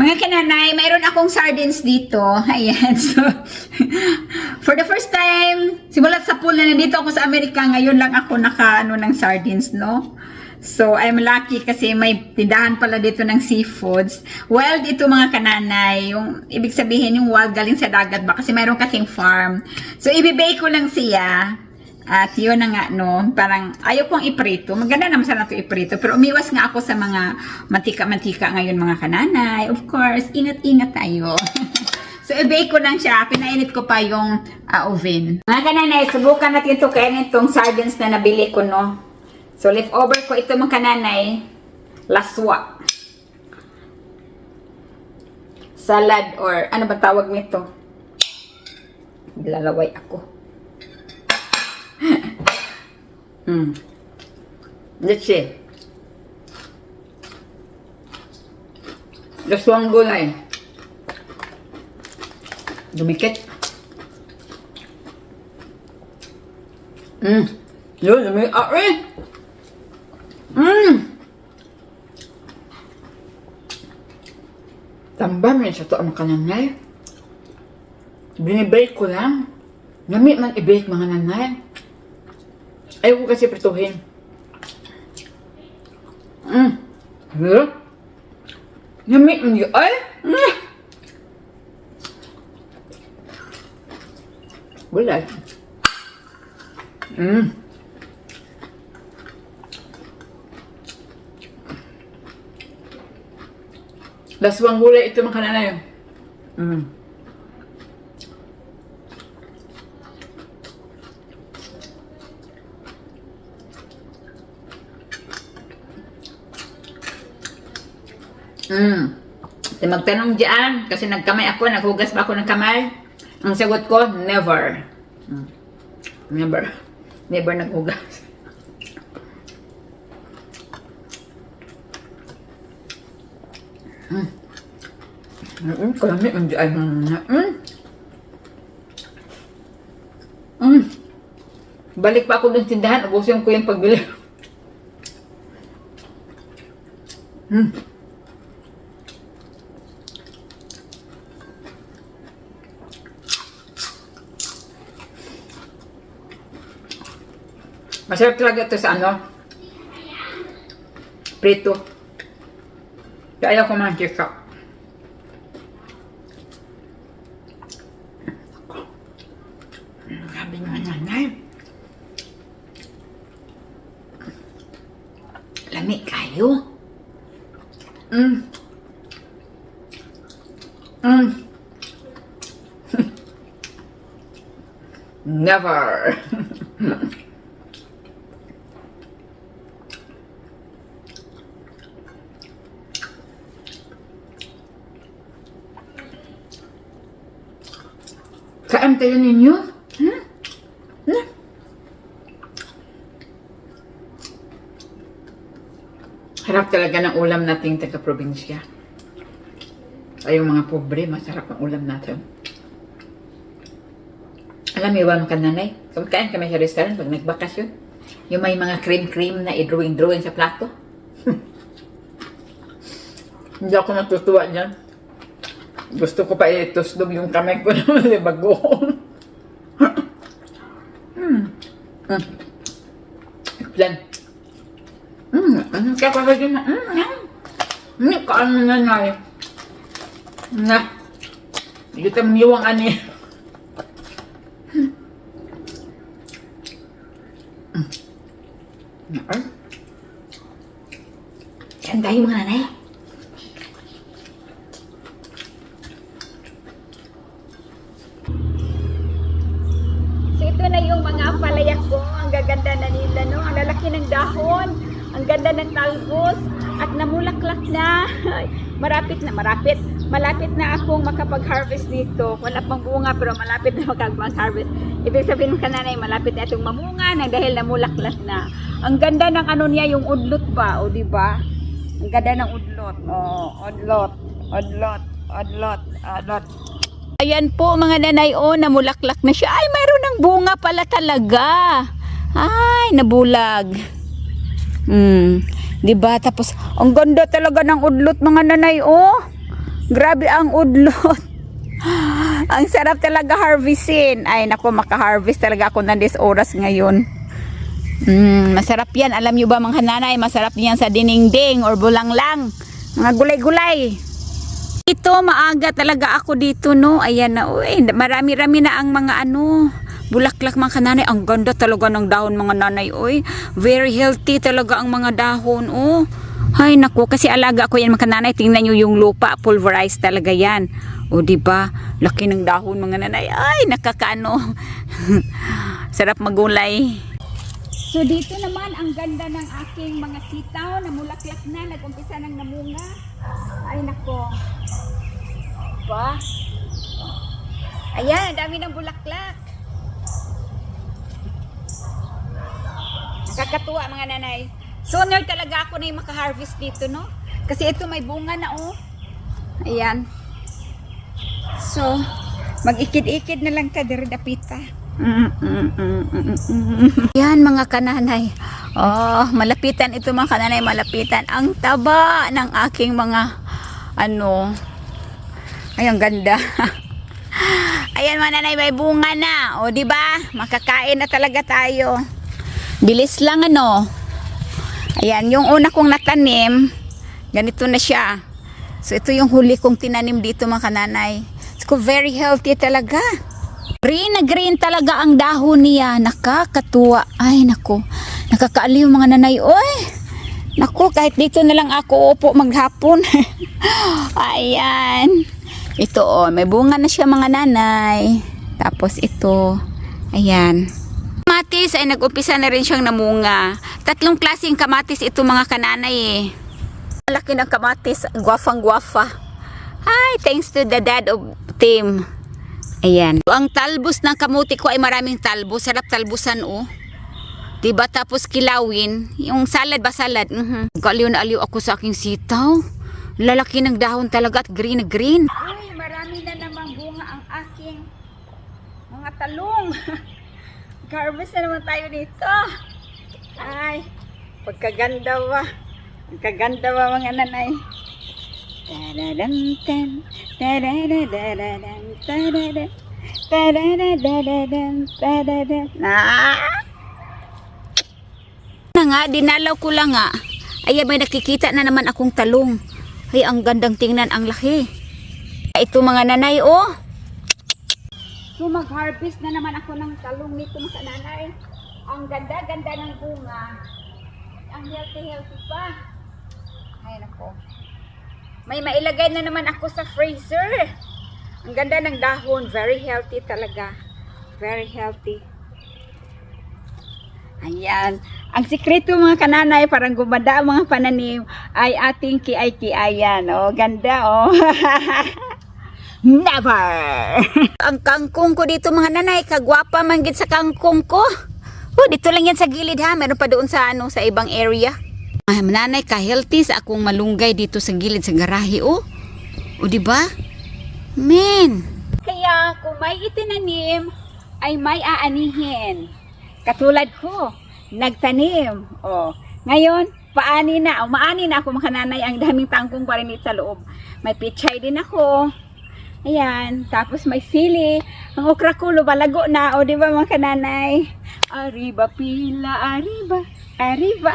Mga kananay, mayroon akong sardines dito. Ayan. So, for the first time, simulat sa pool na nandito ako sa Amerika, ngayon lang ako ng sardines, no? So, I'm lucky kasi may tindahan pala dito ng seafoods. Wild ito mga kananay. Yung, ibig sabihin yung wild galing sa dagat ba? Kasi mayroon kasing farm. So, ibibake ko lang siya. At yun na nga, no, parang ayaw kong iprito. Maganda naman sana ito iprito. Pero umiwas nga ako sa mga mantika-mantika ngayon mga kananay. Of course, ingat-ingat tayo. So, i-bake ko lang siya. Pinainit ko pa yung oven. Mga kananay, subukan natin ito kainin itong sardines na nabili ko, no. So, leftover ko ito mga kananay. Laswa. Salad or ano ba tawag nito? Lalaway ako. Let's see. Laswang gulay. Dumikit. Yun, lumikit. Tambam rin sa to ang kananay. Binibake ko lang. Nami man i-bake mga nanay. Ayaw ko kasi prituhin. Hello? Nami man yun. Ay! Wala. Laswang gulay ito mga kananay. Magtanong diyan kasi nagkamay ako, naghugas ba ako ng kamay? Ang sagot ko, never. Never naghugas. Kalami ang diyan na. Balik pa ako ng tindahan, ubusin ko yung pagbili. Masarap talaga ito sa ano? Prito. Kaya ko mantika. Sabi nga nanay. Lamig kayo. Never. Kain tayo ninyo? Harap talaga ng ulam nating taga-probinsya. Ay, yung mga pobre, masarap ang ulam natin. Alam niyo ba mga kananay? Kumakain kami sa restaurant pag nagbakasyon. Yung may mga cream-cream na i-drawing-drawing sa plato. Hindi ako natutuwa dyan. Gusto ko pa itusdog yung kamay ko na bagoong. Plan. Ano kaya pa dyan na? Hindi ka ano nanay. Na. Hindi ka miwang ani. Saan tayo mga nanay? So ito na yung mga palaya ko. Ang gaganda na nila, no? Ang lalaki ng dahon. Ang ganda ng talbos. At namulaklak na. Malapit na akong makapag-harvest dito. Wala pang bunga pero malapit na makapag-harvest. Ibig sabihin ka nanay, malapit na itong mamunga na dahil namulaklak na. Ang ganda ng ano niya, yung udlot ba? O diba? Ang ganda ng udlot. O, udlot. Ayan po mga nanay, o, namulaklak na siya. Ay, mayroon ng bunga pala talaga. Ay, nabulag. Diba? Tapos, ang ganda talaga ng udlot mga nanay, oh. Grabe ang udlot. Ang sarap talaga harvestin. Ay nako, maka-harvest talaga ako ng this oras ngayon. Masarap yan. Alam nyo ba mga nanay, masarap yan sa dinengdeng or bulanglang. Mga gulay-gulay. Ito, maaga talaga ako dito, no. Ayan na, uy. Marami-rami na ang mga bulaklak mga nanay. Ang ganda talaga ng dahon mga nanay, uy. Very healthy talaga ang mga dahon, oh. Ay, naku, kasi alaga ko yan mga nanay. Tingnan nyo yung lupa, pulverized talaga yan. O, diba? Laki ng dahon mga nanay. Ay, nakakaano. Sarap magulay. So dito naman ang ganda ng aking mga sitaw na mulaklak na, nag-umpisa ng namunga. Ay nako. Ba? Ayan, ang dami ng bulaklak. Nakakatuwa mga nanay. Sooner talaga ako na yung maka-harvest dito, no? Kasi ito may bunga na, oh. Ayan. So, mag-ikid-ikid na lang ka, diridapita. Yan mga kananay. Oh, malapitan ito mga kananay, malapitan. Ang taba ng aking mga ay ang ganda. Ayan mga nanay, may bunga na. O di ba? Makakain na talaga tayo. Bilis lang Ayan, yung una kong natanim, ganito na siya. So ito yung huli kong tinanim dito mga kananay. So very healthy talaga. Green na green talaga ang dahon niya. Nakakatuwa. Ay, nako. Nakakaaliw mga nanay. Oy! Nako, kahit dito na lang ako upo maghapon. Ayan. Ito, may bunga na siya mga nanay. Tapos ito. Ayan. Kamatis ay nag-umpisa na rin siyang namunga. 3 klaseng kamatis ito mga kananay eh. Malaki ng kamatis. Guwafang-guwafa. Hi, thanks to the dad of team. Ayan. Ang talbos ng kamuti ko ay maraming talbos. Sarap talbusan, oh. Diba? Tapos kilawin. Yung salad ba salad? Aliw na aliw ako sa aking sitaw. Lalaki ng dahon talaga at green na green. Uy, marami na namang bunga ang aking mga talong. Harvest na naman tayo dito. Ay, pagkaganda ba? Pagkaganda ba mga nanay? Na nga, dinalaw ko lang nga. Ay, may nakikita na naman akong talong. Ay, ang gandang tingnan, ang laki. Ito mga nanay, oh. So, mag-harvest na naman ako ng talong nito mga nanay. Ang ganda-ganda ng bunga. Ang healthy-healthy pa. Ay, nako. May mailagay na naman ako sa freezer. Ang ganda ng dahon. Very healthy talaga. Very healthy. Ayan. Ang sikreto mga kananay, parang gumanda ang mga pananim, ay ating kiay-kiayan. Oh, ganda oh. Never! Ang kangkong ko dito mga nanay, kagwapa man gid sa kangkong ko. Oh, dito lang yan sa gilid ha. Meron pa doon sa sa ibang area. Ay, nanay, ka-healthy sa akong malunggay dito sa gilid sa garahe, oh. O, diba? Men! Kaya, kung may itinanim, ay may aanihin. Katulad ko, nagtanim. O, ngayon, paani na. O, maani na ako mga nanay. Ang daming tangkong pa rin dito sa loob. May pichay din ako. Ayan. Tapos may sili. Ang okra ko, balago na. O, diba mga kananay? Arriba pila, arriba, arriba.